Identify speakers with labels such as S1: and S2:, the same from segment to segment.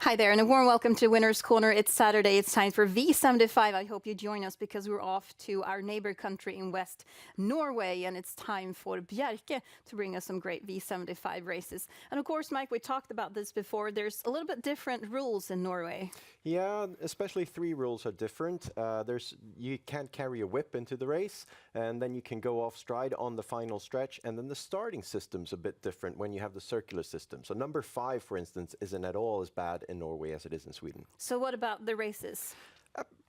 S1: Hi there, and a warm welcome to Winner's Corner. It's Saturday. It's time for V75. I hope you join us because we're off to our neighbor country in West Norway, and it's time for Bjerke to bring us some great V75 races. And of course, Mike, we talked about this before. There's a little bit different rules in Norway.
S2: Yeah, especially three rules are different. You can't carry a whip into the race, and then you can go off stride on the final stretch, and then the starting system's a bit different when you have the circular system. So number 5, for instance, isn't at all as bad in Norway as it is in Sweden.
S1: So what about the races?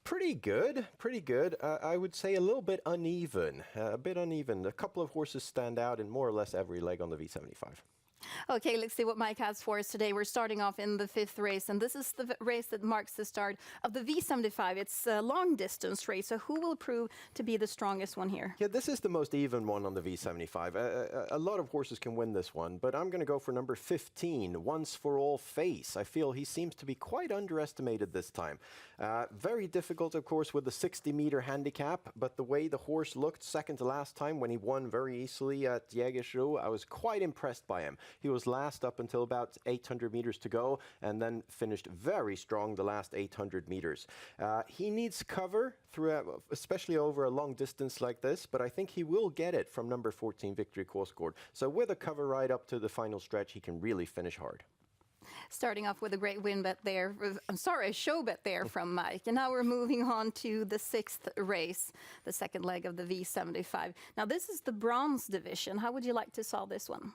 S2: Pretty good, pretty good. I would say a little bit uneven, a bit uneven. A couple of horses stand out in more or less every leg on the V75.
S1: Okay, let's see what Mike has for us today. We're starting off in the 5th race, and this is the race that marks the start of the V75. It's a long distance race, so who will prove to be the strongest one here?
S2: Yeah, this is the most even one on the V75. A lot of horses can win this one, but I'm going to go for number 15, Once for All Face. I feel he seems to be quite underestimated this time. Very difficult, of course, with the 60-meter handicap, but the way the horse looked second to last time when he won very easily at Jägersro, I was quite impressed by him. He was last up until about 800 meters to go and then finished very strong the last 800 meters. He needs cover, throughout, especially over a long distance like this, but I think he will get it from number 14, Victory Korsgaard. So with a cover right up to the final stretch, he can really finish hard.
S1: Starting off with a great win bet there, a show bet there from Mike. And now we're moving on to the 6th race, the second leg of the V75. Now this is the bronze division. How would you like to solve this one?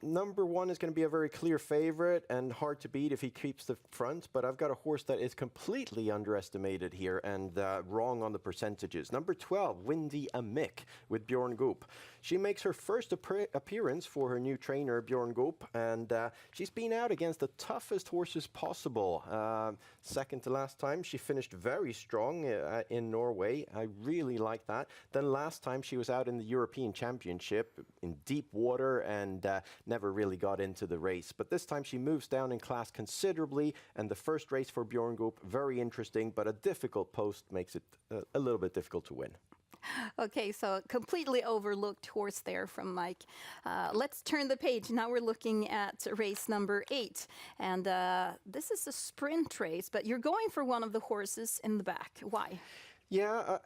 S2: Number 1 is going to be a very clear favorite and hard to beat if he keeps the front, but I've got a horse that is completely underestimated here and wrong on the percentages. Number 12, Windy Amick with Bjorn Goop. She makes her first appearance for her new trainer, Bjorn Goop, and she's been out against the toughest horses possible. Second to last time, she finished very strong in Norway. I really like that. Then last time she was out in the European Championship in deep water and never really got into the race. But this time she moves down in class considerably, and the first race for Bjorn Goop, very interesting, but a difficult post makes it a little bit difficult to win.
S1: Okay, so completely overlooked horse there from Mike. Let's turn the page. Now we're looking at race number 8. And this is a sprint race, but you're going for one of the horses in the back. Why?
S2: Yeah,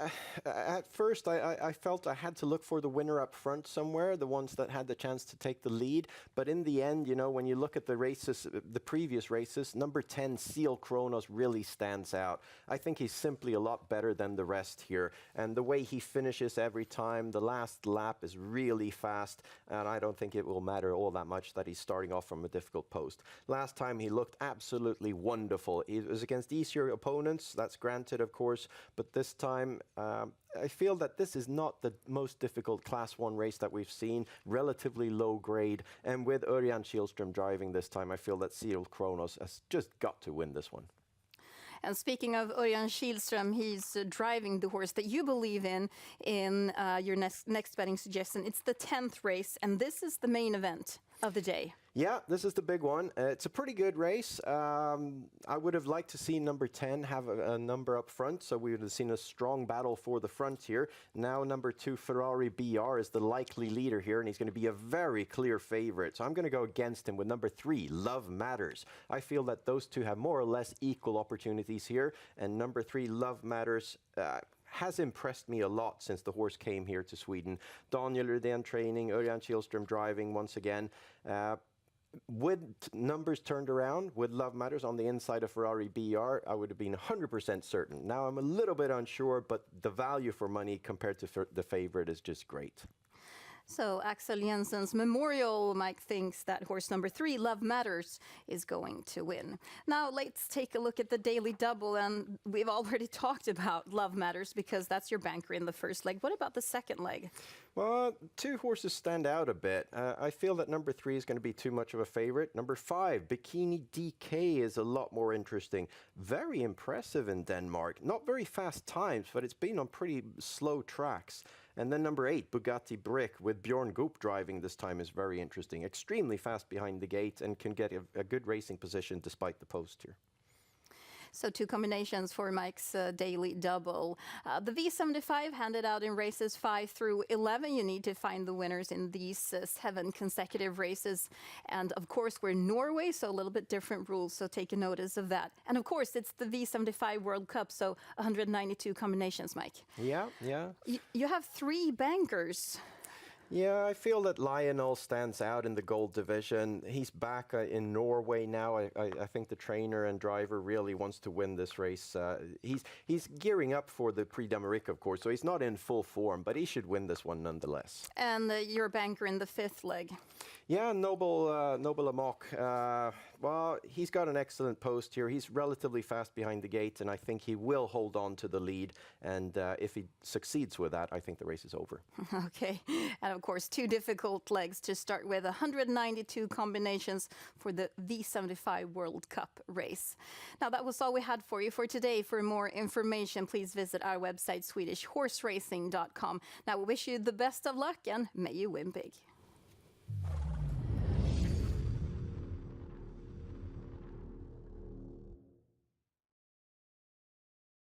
S2: at first I felt I had to look for the winner up front somewhere, the ones that had the chance to take the lead. But in the end, you know, when you look at the races, the previous races, number 10, Seal Kronos, really stands out. I think he's simply a lot better than the rest here. And the way he finishes every time, the last lap is really fast. And I don't think it will matter all that much that he's starting off from a difficult post. Last time he looked absolutely wonderful. It was against easier opponents, that's granted, of course, but this time I feel that this is not the most difficult Class 1 race that we've seen, relatively low grade, and with Örjan Kihlström driving this time, I feel that Seal Kronos has just got to win this one.
S1: And speaking of Örjan Kihlström, he's driving the horse that you believe in your next betting suggestion. It's the 10th race, and this is the main event of the day.
S2: Yeah, this is the big one. It's a pretty good race. I would have liked to see number 10 have a number up front, so we would have seen a strong battle for the front here. Now number 2, Ferrari BR, is the likely leader here, and he's going to be a very clear favorite. So I'm going to go against him with number 3, Love Matters. I feel that those two have more or less equal opportunities here, and number 3, Love Matters, has impressed me a lot since the horse came here to Sweden. Daniel Rydén training, Örjan Kihlström driving once again. With numbers turned around, with Love Matters on the inside of Ferrari BR, I would have been 100% certain. Now I'm a little bit unsure, but the value for money compared to the favorite is just great.
S1: So Axel Jensen's memorial, Mike thinks that horse number 3, Love Matters, is going to win. Now let's take a look at the daily double, and we've already talked about Love Matters because that's your banker in the first leg. What about the second leg?
S2: Well, 2 horses stand out a bit. I feel that number 3 is going to be too much of a favorite. Number 5, Bikini DK, is a lot more interesting. Very impressive in Denmark. Not very fast times, but it's been on pretty slow tracks. And then number 8, Bugatti Brick, with Bjorn Goop driving this time, is very interesting. Extremely fast behind the gate and can get a good racing position despite the post here.
S1: So 2 combinations for Mike's daily double. The V75 handed out in races 5 through 11. You need to find the winners in these 7 consecutive races. And of course, we're in Norway, so a little bit different rules. So take a notice of that. And of course, it's the V75 World Cup, so 192 combinations, Mike.
S2: Yeah.
S1: You have 3 bankers.
S2: Yeah, I feel that Lionel stands out in the gold division. He's back in Norway now. I think the trainer and driver really wants to win this race. He's gearing up for the Prix d'Amérique, of course, so he's not in full form, but he should win this one nonetheless.
S1: And your banker in the 5th leg.
S2: Yeah, Noble Amok. Well, he's got an excellent post here. He's relatively fast behind the gate, and I think he will hold on to the lead. And if he succeeds with that, I think the race is over.
S1: Okay. And of course, 2 difficult legs to start with. 192 combinations for the V75 World Cup race. Now, that was all we had for you for today. For more information, please visit our website, SwedishHorseRacing.com. Now, we wish you the best of luck, and may you win big.